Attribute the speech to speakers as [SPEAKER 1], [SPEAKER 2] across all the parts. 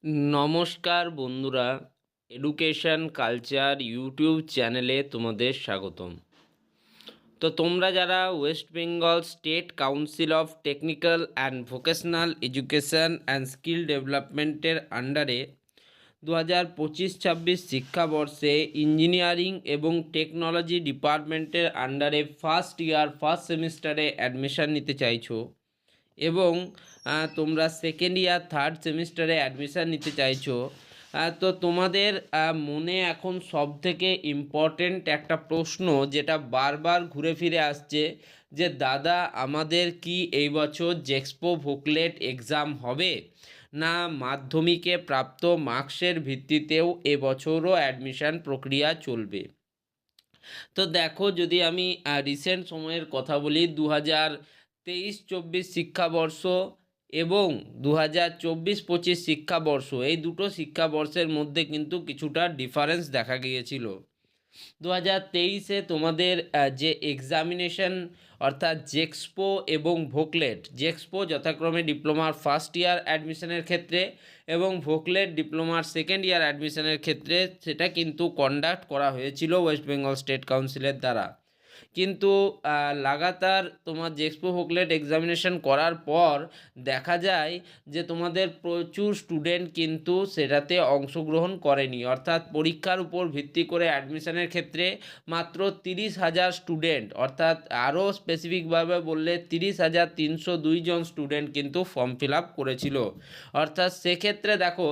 [SPEAKER 1] নমস্কার বন্ধুরা, education culture YouTube চ্যানেলে তোমাদের স্বাগতম। তো তোমরা যারা West Bengal state council of technical and vocational education and skill ডেভেলপমেন্টের আন্ডারে 2025-26 শিক্ষাবর্ষে ইঞ্জিনিয়ারিং এবং টেকনোলজি ডিপার্টমেন্টের আন্ডারে ফার্স্ট সেমিস্টারে অ্যাডমিশান নিতে চাইছো এবং তোমরা সেকেন্ড ইয়ার থার্ড সেমিস্টারে অ্যাডমিশান নিতে চাইছো, তো তোমাদের মনে এখন সবথেকে ইম্পর্টেন্ট একটা প্রশ্ন যেটা বারবার ঘুরে ফিরে আসছে যে দাদা আমাদের কি এই বছর জেক্সপো ভোকলেট এক্সাম হবে, না মাধ্যমিকে প্রাপ্ত মার্কসের ভিত্তিতেও এবছরও অ্যাডমিশান প্রক্রিয়া চলবে। তো দেখো, যদি আমি রিসেন্ট সময়ের কথা বলি, 2023-24 শিক্ষাবর্ষ এবং 2024-25 শিক্ষাবর্ষ, এই দুটো শিক্ষাবর্ষের মধ্যে কিন্তু কিছুটা ডিফারেন্স দেখা গিয়েছিল। 2023-এ তোমাদের যে এক্সামিনেশন অর্থাৎ জেক্সপো এবং ভোকলেট, জেক্সপো যথাক্রমে ডিপ্লোমার ফার্স্ট ইয়ার অ্যাডমিশনের ক্ষেত্রে এবং ভোকলেট ডিপ্লোমার সেকেন্ড ইয়ার অ্যাডমিশনের ক্ষেত্রে সেটা কিন্তু কন্ডাক্ট করা হয়েছিল ওয়েস্ট বেঙ্গল স্টেট কাউন্সিলের দ্বারা। কিন্তু লাগাতার তোমার জেক্সপো ভোকলেট এক্সামিনেশন করার পর দেখা যায় যে তোমাদের প্রচুর স্টুডেন্ট কিন্তু সেটাতে অংশগ্রহণ করেনি, অর্থাৎ পরীক্ষার উপর ভিত্তি করে অ্যাডমিশনের ক্ষেত্রে মাত্র 30,000 স্টুডেন্ট, অর্থাৎ আরও স্পেসিফিকভাবে বললে 30,302 জন স্টুডেন্ট কিন্তু ফর্ম ফিল আপ করেছিল। অর্থাৎ সেক্ষেত্রে দেখো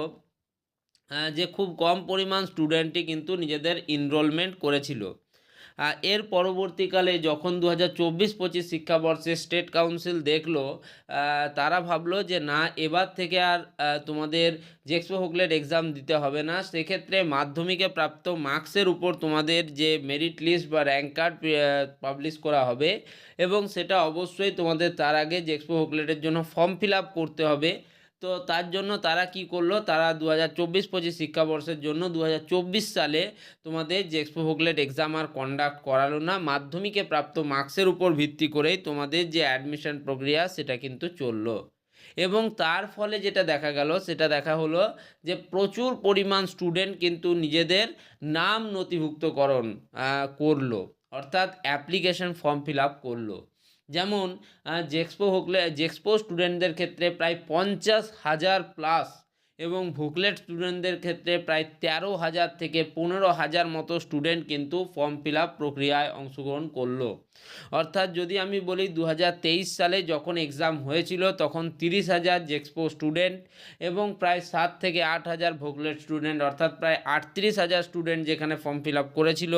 [SPEAKER 1] যে খুব কম পরিমাণ স্টুডেন্টই কিন্তু নিজেদের এনরোলমেন্ট করেছিল। এর পরবর্তীকালে যখন 2024-25 শিক্ষাবর্ষে স্টেট কাউন্সিল দেখলো, তারা ভাবলো যে না, এবার থেকে আর তোমাদের জেক্সপো ভোকলেট এক্সাম দিতে হবে না, সেক্ষেত্রে মাধ্যমিকে প্রাপ্ত মার্কসের উপর তোমাদের যে মেরিট লিস্ট বা র্যাঙ্ক কার্ড পাবলিশ করা হবে এবং সেটা অবশ্যই তোমাদের তার আগে জেক্সপো ভোকলেটের জন্য ফর্ম ফিল আপ করতে হবে। তো তার জন্য তারা কি করলো, তারা 2024-25 শিক্ষাবর্ষের জন্য 2024 সালে তোমাদের জেক্সপো ভোকলেট এক্সাম আর কন্ডাক্ট করালো না, মাধ্যমিকে প্রাপ্ত মার্কসের উপর ভিত্তি করেই তোমাদের যে অ্যাডমিশন প্রক্রিয়া সেটা কিন্তু চললো। এবং তার ফলে যেটা দেখা গেল, সেটা দেখা হলো যে প্রচুর পরিমাণ স্টুডেন্ট কিন্তু নিজেদের নাম নথিভুক্তকরণ করলো, অর্থাৎ অ্যাপ্লিকেশন ফর্ম ফিল আপ করলো। যেমন জেক্সপো স্টুডেন্টদের ক্ষেত্রে প্রায় 50,000 প্লাস এবং ভোকলেট স্টুডেন্টদের ক্ষেত্রে প্রায় 13,000 থেকে 15,000 মতো স্টুডেন্ট কিন্তু ফর্ম ফিল আপ প্রক্রিয়ায় অংশগ্রহণ করলো। অর্থাৎ যদি আমি বলি 2023 সালে যখন এক্সাম হয়েছিল তখন 30,000 জেক্সপো স্টুডেন্ট এবং প্রায় 7 থেকে 8,000 ভোকলেট স্টুডেন্ট, অর্থাৎ প্রায় 38,000 স্টুডেন্ট যেখানে ফর্ম ফিল আপ করেছিল।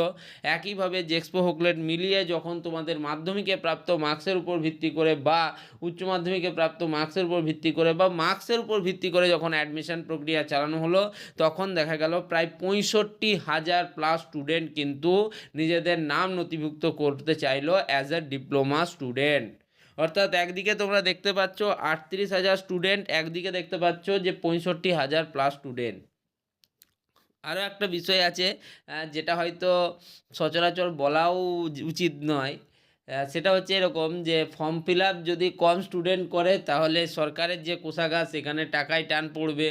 [SPEAKER 1] একইভাবে জেক্সপো ভোকলেট মিলিয়ে যখন তোমাদের মাধ্যমিকে প্রাপ্ত মার্কসের উপর ভিত্তি করে বা উচ্চ মাধ্যমিকে প্রাপ্ত মার্কসের উপর ভিত্তি করে বা মার্কসের উপর ভিত্তি করে যখন অ্যাডমিশন প্রক্রিয়া চালানো হলো, তখন দেখা গেল প্রায় 65,000 প্লাস স্টুডেন্ট কিন্তু নিজেদের নাম নথিভুক্ত করতে চাইলো অ্যাজ এ ডিপ্লোমা স্টুডেন্ট। অর্থাৎ একদিকে তোমরা দেখতে পাচ্ছ 38,000 স্টুডেন্ট, একদিকে দেখতে পাচ্ছ যে 65,000 প্লাস স্টুডেন্ট। আরও একটা বিষয় আছে যেটা হয়তো সচরাচর বলাও উচিত নয়, সেটা হচ্ছে এরকম যে ফর্ম ফিল আপ যদি কম স্টুডেন্ট করে তাহলে সরকারের যে কোষাগার সেখানে টাকায় টান পড়বে।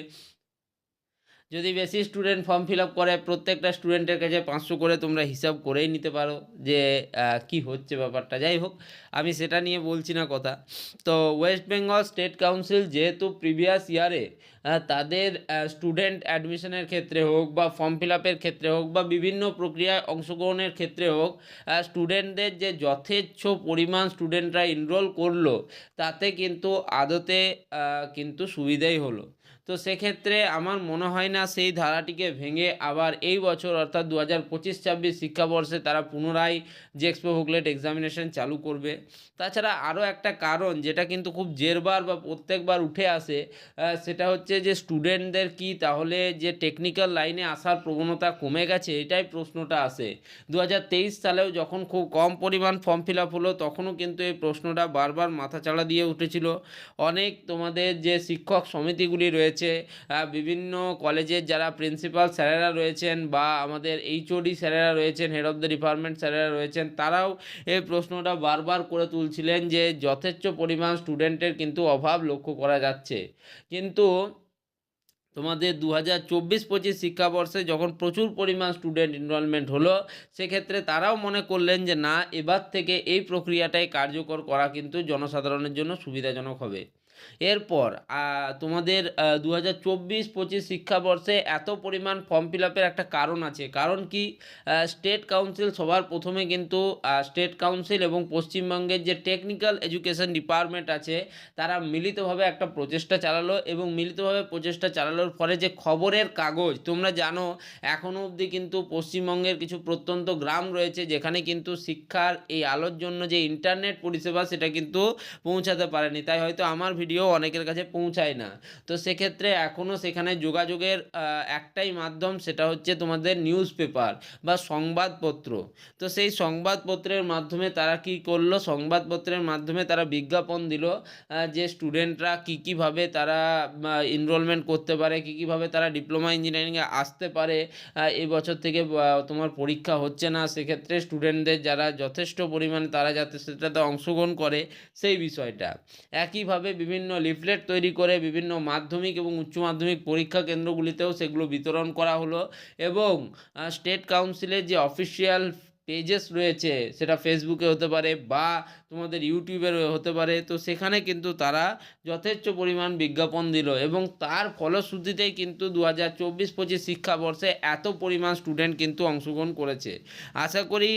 [SPEAKER 1] যদি বেশি স্টুডেন্ট ফর্ম ফিল আপ করে, প্রত্যেকটা স্টুডেন্টের কাছে 500 করে তোমরা হিসাব করেই নিতে পারো যে কি হচ্ছে ব্যাপারটা। যাই হোক, আমি সেটা নিয়ে বলছি না কথা। তো ওয়েস্ট বেঙ্গল স্টেট কাউন্সিল যেহেতু প্রিভিয়াস ইয়ারে তাদের স্টুডেন্ট অ্যাডমিশনের ক্ষেত্রে হোক বা ফর্ম ফিল আপের ক্ষেত্রে হোক বা বিভিন্ন প্রক্রিয়ায় অংশগ্রহণের ক্ষেত্রে হোক, স্টুডেন্টদের যে যথেচ্ছ পরিমাণ স্টুডেন্টরা এনরোল করলো, তাতে কিন্তু আদতে কিন্তু সুবিধাই হলো। তো সেক্ষেত্রে আমার মনে হয় না সেই ধারাটিকে ভেঙে আবার এই বছর অর্থাৎ 2025-26 শিক্ষাবর্ষে তারা পুনরায় জেক্সপো ভোকলেট এক্সামিনেশন চালু করবে। তাছাড়া আরও একটা কারণ যেটা কিন্তু খুব জেরবার বা প্রত্যেকবার উঠে আসে, সেটা হচ্ছে যে স্টুডেন্টদের কি তাহলে যে টেকনিক্যাল লাইনে আসার প্রবণতা কমে গেছে, এটাই প্রশ্নটা আসে। 2023 সালেও যখন খুব কম পরিমাণ ফর্ম ফিল আপ হলো তখনও কিন্তু এই প্রশ্নটা বারবার মাথাচাড়া দিয়ে উঠেছিল। অনেক তোমাদের যে শিক্ষক সমিতিগুলি রয়েছে, বিভিন্ন কলেজের যারা প্রিন্সিপাল স্যারেরা রয়েছেন বা আমাদের এইচওডি স্যারেরা রয়েছেন, হেড অফ দ্য ডিপার্টমেন্ট স্যারেরা রয়েছেন, তারাও এই প্রশ্নটা বারবার করে তুলছিলেন যে যথেচ্ছ পরিমাণ স্টুডেন্টের কিন্তু অভাব লক্ষ্য করা যাচ্ছে। কিন্তু তোমাদের 2024-25 শিক্ষাবর্ষে যখন প্রচুর পরিমাণ স্টুডেন্ট এনরোলমেন্ট হলো, সেক্ষেত্রে তারাও মনে করলেন যে না, এবার থেকে এই প্রক্রিয়াটাই কার্যকর করা কিন্তু জনসাধারণের জন্য সুবিধাজনক হবে। এরপর তোমাদের 2024-25 শিক্ষাবর্ষে এত পরিমাণ ফর্ম ফিল আপের একটা কারণ আছে। কারণ কি, স্টেট কাউন্সিল সবার প্রথমে কিন্তু স্টেট কাউন্সিল এবং পশ্চিমবঙ্গের যে টেকনিক্যাল এডুকেশন ডিপার্টমেন্ট আছে, তারা মিলিতভাবে একটা প্রচেষ্টা চালালো এবং মিলিতভাবে প্রচেষ্টা চালানোর ফলে যে খবরের কাগজ, তোমরা জানো এখনও অবধি কিন্তু পশ্চিমবঙ্গের কিছু প্রত্যন্ত গ্রাম রয়েছে যেখানে কিন্তু শিক্ষার এই আলোর জন্য যে ইন্টারনেট পরিষেবা সেটা কিন্তু পৌঁছাতে পারেনি, তাই হয়তো আমার ভিডিও অনেকের কাছে পৌঁছায় না। তো সেক্ষেত্রে এখনও সেখানে যোগাযোগের একটাই মাধ্যম, সেটা হচ্ছে তোমাদের নিউজ পেপার বা সংবাদপত্র। তো সেই সংবাদপত্রের মাধ্যমে তারা কি করলো, সংবাদপত্রের মাধ্যমে তারা বিজ্ঞাপন দিল যে স্টুডেন্টরা কীভাবে তারা এনরোলমেন্ট করতে পারে, কীভাবে তারা ডিপ্লোমা ইঞ্জিনিয়ারিংয়ে আসতে পারে। এই বছর থেকে তোমার পরীক্ষা হচ্ছে না, সেক্ষেত্রে স্টুডেন্টদের যারা যথেষ্ট পরিমাণে তারা যাতে সেটাতে অংশগ্রহণ করে সেই বিষয়টা। একইভাবে বিভিন্ন লিফলেট তৈরি করে বিভিন্ন মাধ্যমিক এবং উচ্চ মাধ্যমিক পরীক্ষা কেন্দ্রগুলিতেও সেগুলো বিতরণ করা হলো এবং স্টেট কাউন্সিলের যে অফিসিয়াল পেজেস রয়েছে, সেটা ফেসবুকে হতে পারে বা তোমাদের ইউটিউবের হতে পারে, তো সেখানে কিন্তু তারা যথেষ্ট পরিমাণ বিজ্ঞাপন দিল এবং তার ফলশ্রুতিতেই কিন্তু 2024-25 শিক্ষাবর্ষে এত পরিমাণ স্টুডেন্ট কিন্তু অংশগ্রহণ করেছে। আশা করি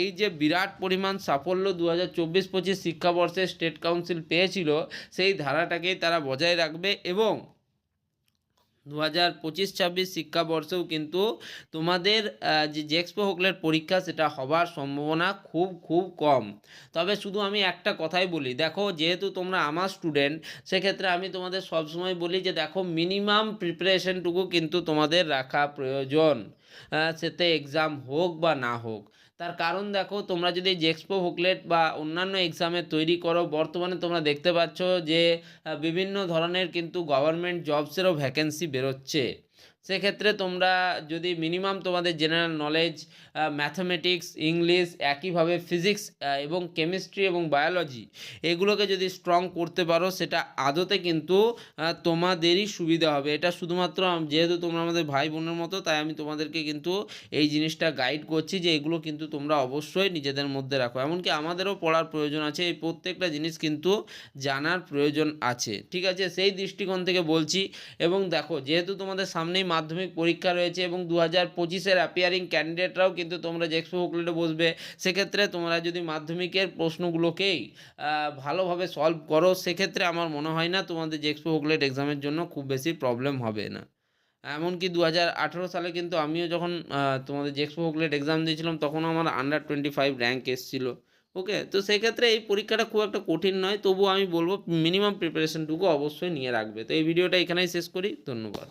[SPEAKER 1] এই যে বিরাট পরিমাণ সাফল্য 2024-25 শিক্ষাবর্ষে স্টেট কাউন্সিল পেয়েছিল, সেই ধারাটাকেই তারা বজায় রাখবে এবং 2025-26 শিক্ষাবর্ষেও কিন্তু তোমাদের যে জেক্সপো হোকলের পরীক্ষা সেটা হবার সম্ভাবনা খুব খুব কম। তবে শুধু আমি একটা কথাই বলি, দেখো যেহেতু তোমরা আমার স্টুডেন্ট, সেক্ষেত্রে আমি তোমাদের সবসময় বলি যে দেখো মিনিমাম প্রিপারেশনটুকু কিন্তু তোমাদের রাখা প্রয়োজন, সেতে এক্সাম হোক বা না হোক। তার কারণ দেখো, তোমরা যদি জেক্সপো হোকলেট বা অন্যান্য এক্সামের তৈরি করো, বর্তমানে তোমরা দেখতে পাচ্ছ যে বিভিন্ন ধরনের কিন্তু গভর্নমেন্ট জবসেরও ভ্যাকেন্সি বেরোচ্ছে। সেক্ষেত্রে তোমরা যদি মিনিমাম তোমাদের জেনারেল নলেজ, ম্যাথামেটিক্স, ইংলিশ, একইভাবে ফিজিক্স এবং কেমিস্ট্রি এবং বায়োলজি এগুলোকে যদি স্ট্রং করতে পারো, সেটা আদতে কিন্তু তোমাদেরই সুবিধা হবে। এটা শুধুমাত্র যেহেতু তোমরা আমাদের ভাই বোনের মতো, তাই আমি তোমাদেরকে কিন্তু এই জিনিসটা গাইড করছি যে এগুলো কিন্তু তোমরা অবশ্যই নিজেদের মধ্যে রাখো। এমনকি আমাদেরও পড়ার প্রয়োজন আছে, এই প্রত্যেকটা জিনিস কিন্তু জানার প্রয়োজন আছে, ঠিক আছে? সেই দৃষ্টিকোণ থেকে বলছি। এবং দেখো যেহেতু তোমাদের সামনেই মাধ্যমিক পরীক্ষা রয়েছে এবং 2025-এর অ্যাপিয়ারিং ক্যান্ডিডেটরাও কিন্তু তোমরা জেক্সপো হোকলেটে বসবে, সেক্ষেত্রে তোমরা যদি মাধ্যমিকের প্রশ্নগুলোকেই ভালোভাবে সলভ করো, সেক্ষেত্রে আমার মনে হয় না তোমাদের জেক্সপো হোকলেট এক্সামের জন্য খুব বেশি প্রবলেম হবে না। এমনকি 2018 সালে কিন্তু আমিও যখন তোমাদের জেক্সপো হোকলেট এক্সাম দিয়েছিলাম, তখনও আমার আন্ডার 25 র্যাঙ্ক এসেছিলো। ওকে, তো সেক্ষেত্রে এই পরীক্ষাটা খুব একটা কঠিন নয়, তবুও আমি বলবো মিনিমাম প্রিপারেশনটুকু অবশ্যই নিয়ে রাখবে। তো এই ভিডিওটা এখানেই শেষ করি, ধন্যবাদ।